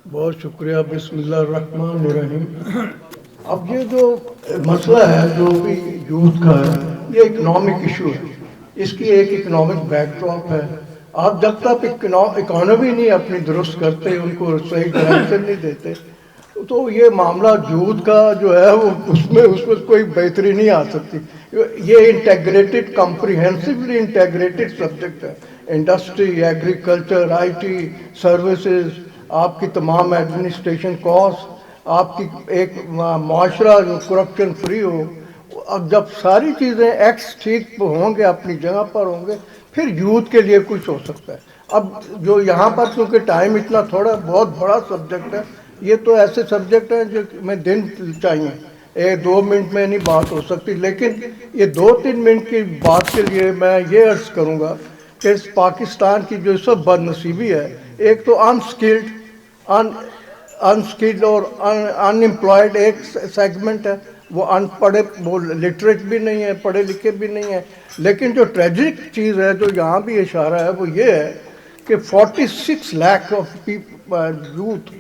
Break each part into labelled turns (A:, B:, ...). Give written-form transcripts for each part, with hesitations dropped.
A: بہت شکریہ. بسم اللہ الرحمن الرحیم. اب یہ جو مسئلہ ہے جو بھی یوتھ کا ہے، یہ اکنامک ایشو ہے. اس کی ایک اکنامک بیک ڈراپ ہے. آپ جب تک اکانومی نہیں اپنی درست کرتے، ان کو صحیح ڈائریکشن نہیں دیتے، تو یہ معاملہ یوتھ کا جو ہے وہ اس میں کوئی بہتری نہیں آ سکتی. یہ انٹیگریٹڈ، کمپریہنسولی انٹیگریٹڈ سبجیکٹ ہے. Industry, agriculture, I T, services, آپ کی تمام ایڈمنسٹریشن کاسٹ، آپ کی ایک معاشرہ جو کرپشن فری ہو. اب جب ساری چیزیں ایکس ٹھیک ہوں گے، اپنی جگہ پر ہوں گے، پھر یوتھ کے لیے کچھ ہو سکتا ہے. اب جو یہاں پر چونکہ ٹائم اتنا تھوڑا، بہت بڑا سبجیکٹ ہے. یہ تو ایسے سبجیکٹ ہیں جو میں دن چاہیے، 2 منٹ میں نہیں بات ہو سکتی. لیکن یہ 2-3 منٹ کی بات کے لیے میں یہ عرض کروں گا کہ پاکستان کی جو سب بد نصیبی ہے، ایک تو انسکلڈ اور ان امپلائڈ ایک سیگمنٹ ہے. وہ ان پڑھے، وہ لٹریٹ بھی نہیں ہے، پڑھے لکھے بھی نہیں ہیں. لیکن جو ٹریجک چیز ہے، جو یہاں بھی اشارہ ہے، وہ یہ ہے کہ 46 لاکھ آف یوتھ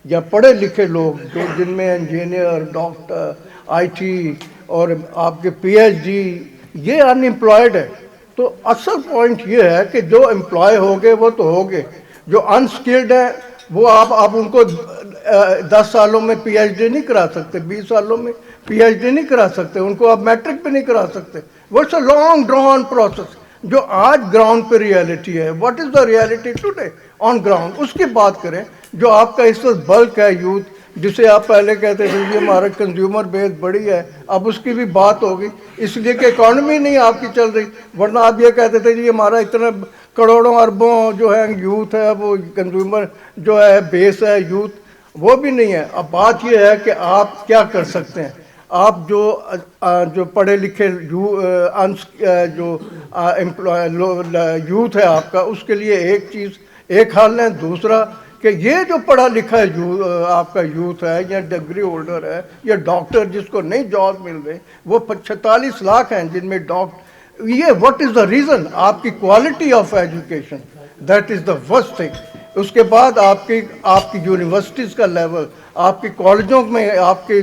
A: یا پڑھے لکھے لوگ، جو جن میں انجینئر، ڈاکٹر، آئی ٹی اور آپ کے پی ایچ ڈی، یہ ان امپلائڈ ہے. تو اصل پوائنٹ یہ ہے کہ جو امپلائی ہوگے وہ تو ہوگے، جو انسکلڈ ہیں وہ آپ ان کو 10 سالوں میں پی ایچ ڈی نہیں کرا سکتے، 20 سالوں میں پی ایچ ڈی نہیں کرا سکتے، ان کو آپ میٹرک پہ نہیں کرا سکتے. What's a long drawn process. جو آج گراؤنڈ پہ ریالٹی ہے، what is the reality today on ground, اس کی بات کریں. جو آپ کا اس وقت بلک ہے یوتھ، جسے آپ پہلے کہتے تھے یہ ہمارا کنزیومر بیس بڑی ہے، اب اس کی بھی بات ہوگی، اس لیے کہ اکانومی نہیں آپ کی چل رہی. ورنہ آپ یہ کہتے تھے جی ہمارا اتنا کروڑوں اربوں جو ہے یوتھ ہے، وہ کنزیومر جو ہے بیس ہے یوتھ، وہ بھی نہیں ہے. اب بات یہ ہے کہ آپ کیا کر سکتے ہیں. آپ جو پڑھے لکھے جو یوتھ ہے آپ کا، اس کے لیے ایک حل ہے. دوسرا کہ یہ جو پڑھا لکھا آپ کا یوتھ ہے، یا ڈگری ہولڈر ہے، یا ڈاکٹر جس کو نہیں جاب مل رہے، وہ 46 لاکھ ہیں جن میں ڈاکٹر. یہ واٹ از دا ریزن؟ آپ کی quality of education, that is the first thing. اس کے بعد آپ کی یونیورسٹیز کا لیول، آپ کی کالجوں میں آپ کے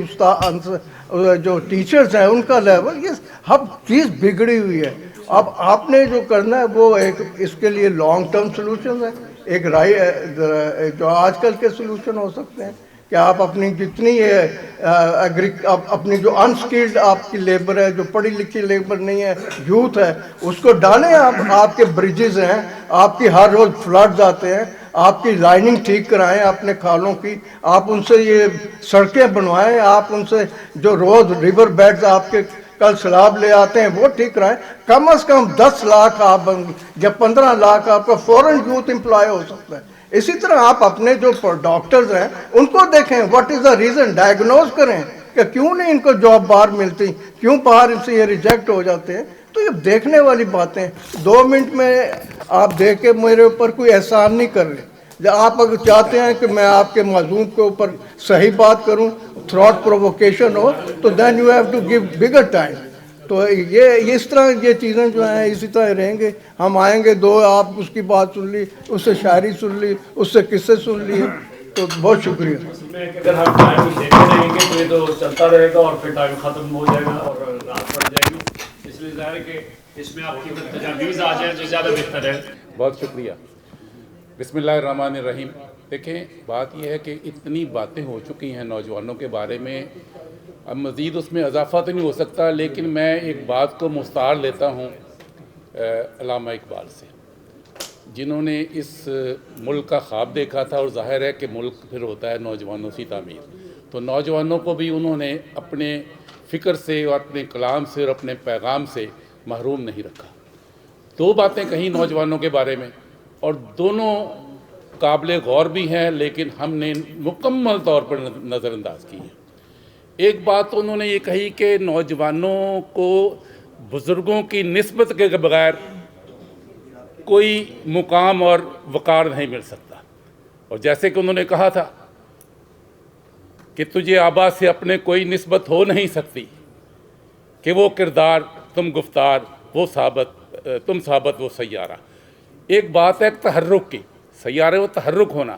A: جو ٹیچرز ہیں ان کا لیول، یہ ہر چیز بگڑی ہوئی ہے. اب آپ نے جو کرنا ہے وہ اس کے لیے لانگ ٹرم سلوشن ہے. ایک جو آج کل کے سلوشن ہو سکتے ہیں کہ آپ اپنی جتنی اپنی جو انسکلڈ آپ کی لیبر ہے، جو پڑھی لکھی لیبر نہیں ہے، یوتھ ہے، اس کو ڈالیں. آپ کے بریجز ہیں، آپ کی ہر روز فلڈز آتے ہیں، آپ کی لائننگ ٹھیک کرائیں اپنے کھالوں کی. آپ ان سے یہ سڑکیں بنوائیں، آپ ان سے جو روز ریور بیڈز آپ کے کل سیلاب لے آتے ہیں وہ ٹھیک کرائیں. کم از کم 10 لاکھ آپ یا 15 لاکھ آپ کا فورن یوتھ امپلائی ہو سکتا ہے. اسی طرح آپ اپنے جو ڈاکٹرز ہیں ان کو دیکھیں، what is the reason, diagnose کریں کہ کیوں نہیں ان کو جاب باہر ملتی، کیوں باہر سے یہ ریجیکٹ ہو جاتے ہیں. تو یہ دیکھنے والی باتیں. 2 منٹ میں آپ دیکھ کے میرے اوپر کوئی احسان نہیں کر رہے. آپ اگر چاہتے ہیں کہ میں آپ کے موضوع کے اوپر صحیح بات کروں، تھراٹ پرووکیشن ہو، تو then you have to give bigger time. تو یہ اس طرح یہ چیزیں جو ہیں اسی طرح رہیں گے. ہم آئیں گے، آپ اس کی بات سن لی، اس سے شاعری سن لی، اس سے قصے سن لیے. تو بہت شکریہ.
B: اگر ہم ٹائم دیتے رہیں گے تو یہ تو چلتا رہے گا اور پھر ٹائم ختم ہو جائے گا اور رات پڑ جائے گی. اس لیے ظاہر ہے کہ اس میں آپ کی تجاویز آ جائیں تو زیادہ بہتر ہے.
C: بہت شکریہ. بسم اللہ الرحمن الرحیم. دیکھیں، بات یہ ہے کہ اتنی باتیں ہو چکی ہیں نوجوانوں کے بارے میں، اب مزید اس میں اضافہ تو نہیں ہو سکتا. لیکن میں ایک بات کو مستعار لیتا ہوں علامہ اقبال سے، جنہوں نے اس ملک کا خواب دیکھا تھا. اور ظاہر ہے کہ ملک پھر ہوتا ہے نوجوانوں کی تعمیر. تو نوجوانوں کو بھی انہوں نے اپنے فکر سے اور اپنے کلام سے اور اپنے پیغام سے محروم نہیں رکھا. 2 باتیں کہیں نوجوانوں کے بارے میں، اور دونوں قابل غور بھی ہیں، لیکن ہم نے مکمل طور پر نظر انداز کی ہیں. ایک بات تو انہوں نے یہ کہی کہ نوجوانوں کو بزرگوں کی نسبت کے بغیر کوئی مقام اور وقار نہیں مل سکتا. اور جیسے کہ انہوں نے کہا تھا کہ تجھے آبا سے اپنے کوئی نسبت ہو نہیں سکتی، کہ وہ کردار تم گفتار وہ تم ثابت وہ سیارہ. ایک بات ہے تحرک کی، سیارے وہ تحرک ہونا.